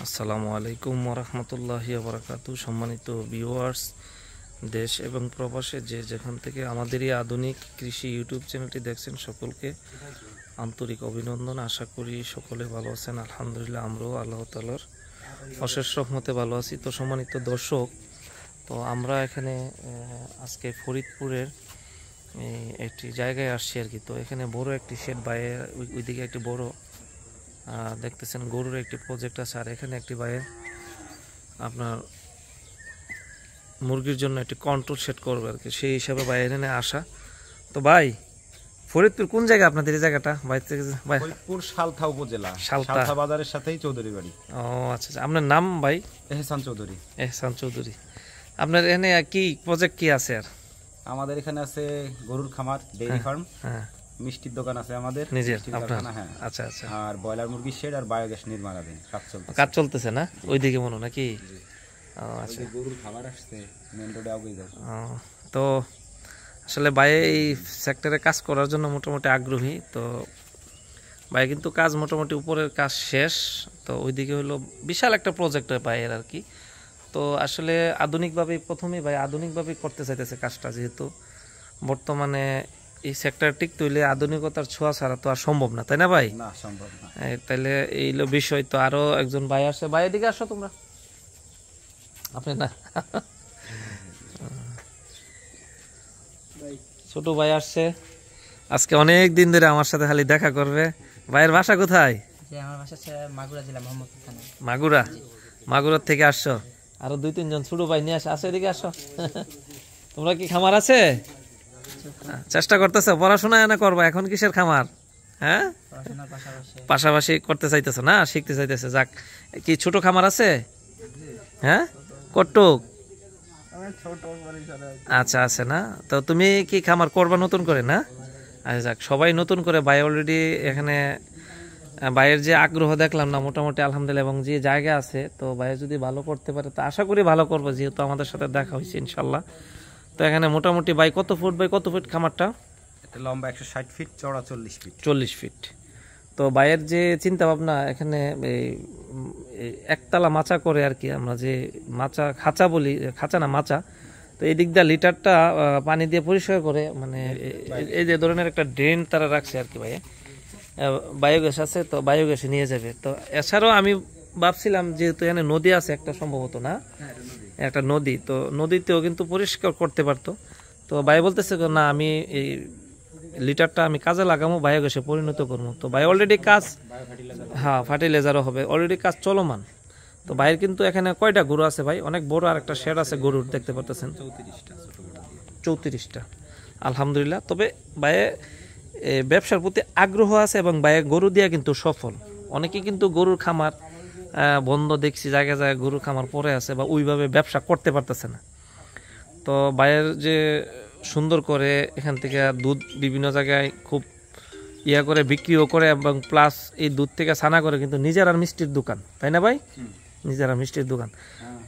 আসসালামু আলাইকুম ওরহমতুল্লাহি ওবরাকাতু। সম্মানিত ভিউয়ার্স, দেশ এবং প্রবাসে যে যেখান থেকে আমাদের এই আধুনিক কৃষি ইউটিউব চ্যানেলটি দেখছেন, সকলকে আন্তরিক অভিনন্দন। আশা করি সকলে ভালো আছেন। আলহামদুলিল্লাহ, আমরাও আল্লাহ তাআলার অশেষ রহমতে ভালো আছি। তো সম্মানিত দর্শক, তো আমরা এখানে আজকে ফরিদপুরের একটি জায়গায় আসছি আর কি। তো এখানে বড় একটি শেড বাইরে, ওইদিকে একটি বড় দেখতেছেন গরুর একটি প্রজেক্ট আছে, আর এখানে একটি বাইরে আপনার মুরগির জন্য একটি কন্ট্রোল সেট করবে আর কি, সেই হিসাবে বাইরে এখানে আসা। তো ভাই, ফরিদপুর কোন জায়গা আপনাদের এই জায়গাটা? ফরিদপুর সালথা উপজেলা, সালথা বাজারের সাথেই চৌধুরী বাড়ি। ও আচ্ছা, আপনার নাম ভাই? এহসান চৌধুরী। এহসান চৌধুরী। আপনার এখানে কি প্রজেক্ট কি আছে? আর আমাদের এখানে আছে গরুর খামার, ডেইরি ফার্ম, হ্যাঁ, মিষ্টির দোকান আছে আমাদের নিজের আপনার। হ্যাঁ, আচ্ছা আচ্ছা। আর ব্রয়লার মুরগির শেড আর বায়োগ্যাস নির্মাণাধীন কাজ চলতেছে না ওইদিকে মনে নাকি? আচ্ছা, গরুর খাবার আসছে মেন রোডে আগে যাও। তো আসলে ভাই এই সেক্টরে কাজ করার জন্য মোটামুটি আগ্রহী। তো ভাই কিন্তু কাজ মোটামুটি উপরের কাজ শেষ, তো ওইদিকে হলো বিশাল একটা প্রজেক্ট ভাইয়ের আর কি। তো আসলে আধুনিকভাবেই প্রথমেই ভাই আধুনিকভাবেই করতে চাইতেছে কাজটা, যেহেতু বর্তমানে এই সেক্টর টিকতে হইলে আধুনিকতার ছোঁয়া ছাড়া তো আর সম্ভব না, তাই না ভাই? না, সম্ভব না। তাইলে এই বিষয়। তো আরো একজন ভাই আসে, ভাই এদিকে আসো তোমরা। আপনি না, ছোট ভাই আসছে আজকে, অনেক দিন ধরে আমার সাথে খালি দেখা করবে। ভাইয়ের বাসা কোথায়? আমার বাসা মাগুরা জেলা, মোহাম্মদপুর থানা। মাগুরা? মাগুরার থেকে আসছো? আরো দুই তিনজন ছোট ভাই নিয়ে আসো, এদিকে আসো। তোমরা কি খামার আছে? চেষ্টা করতেছো পড়াশোনা না করবা? এখন কিসের খামার? হ্যাঁ, পাশাপাশি করতে চাইতেছো না, শিখতে চাইতেছে। যাক, কি ছোট খামার আছে? হ্যাঁ, কটুক? আচ্ছা, আছে না? তো তুমি কি খামার করবা নতুন করে? না, আচ্ছা যাক, সবাই নতুন করে। ভাই অলরেডি এখানে ভাইয়ের যে আগ্রহ দেখলাম না মোটামুটি আলহামদুলিল্লাহ, এবং যে জায়গা আছে, তো ভাই যদি ভালো করতে পারে তো আশা করি ভালো করবো, যেহেতু আমাদের সাথে দেখা হয়েছে ইনশাল্লাহ। তো এখানে মোটামুটি ভাই কত ফুট বাই কত ফুট খামারটা? এটা লম্বা 160 ফিট, চওড়া 40 ফিট। 40 ফিট। তো ভাইয়ের যে চিন্তা ভাবনা, এখানে একতলা মাচা করে আর কি, আমরা যে মাচা খাঁচা বলি, খাঁচা না মাচা। তো এই দিক দিয়ে লিটারটা পানি দিয়ে পরিষ্কার করে, মানে এই যে ধরনের একটা ড্রেন তারা রাখছে আর কি। ভাই বায়োগ্যাস আছে, তো বায়োগ্যাসে নিয়ে যাবে। তো এছাড়াও আমি ভাবছিলাম, যেহেতু এখানে নদী আছে একটা, সম্ভবত না একটা নদী, তো নদীতেও কিন্তু পরিষ্কার করতে পারতো। তো ভাই বলতেছে না, আমি এই লিটারটা আমি কাজে লাগাবো, বায়োগ্যাসে পরিণত করবো। তো ভাই অলরেডি কাজ, হ্যাঁ ফার্টিলাইজারও হবে, অলরেডি কাজ চলমান। তো ভাইয়ের কিন্তু এখানে কয়টা গরু আছে ভাই? অনেক বড় আর একটা শেড আছে গরুর, দেখতে পাচ্ছেন 34টা। আলহামদুলিল্লাহ। তবে ভাইয়ে ব্যবসার প্রতি আগ্রহ আছে, এবং ভাইয়ের গরু দিয়ে কিন্তু সফল। অনেকে কিন্তু গরুর খামার বন্ধ দেখছি, জায়গায় জায়গায় গরুর খামার পড়ে আছে, বা ওইভাবে ব্যবসা করতে পারতেছে না। তো ভাইয়ের যে সুন্দর করে এখান থেকে দুধ বিভিন্ন জায়গায় খুব ইয়া করে বিক্রিও করে, এবং প্লাস এই দুধ থেকে ছানা করে কিন্তু নিজেরা মিষ্টির দোকান, তাই না ভাই? নিজেরা মিষ্টির দোকান।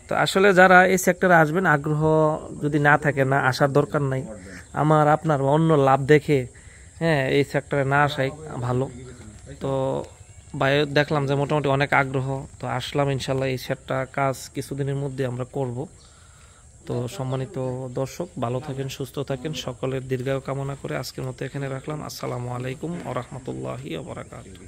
তো আসলে যারা এই সেক্টরে আসবেন, আগ্রহ যদি না থাকে, না আসার দরকার নাই। আমার আপনার অন্য লাভ দেখে হ্যাঁ এই সেক্টরে না আসাই ভালো। তো ভাই দেখলাম যে মোটামুটি অনেক আগ্রহ, তো আসলাম। ইনশাল্লাহ এই সেটটা কাজ কিছুদিনের মধ্যে আমরা করব। তো সম্মানিত দর্শক, ভালো থাকেন, সুস্থ থাকেন, সকলের দীর্ঘায়ু কামনা করে আজকের মতো এখানে রাখলাম। আসসালামু আলাইকুম ওয়া রাহমাতুল্লাহি ওয়া বারাকাতুহু।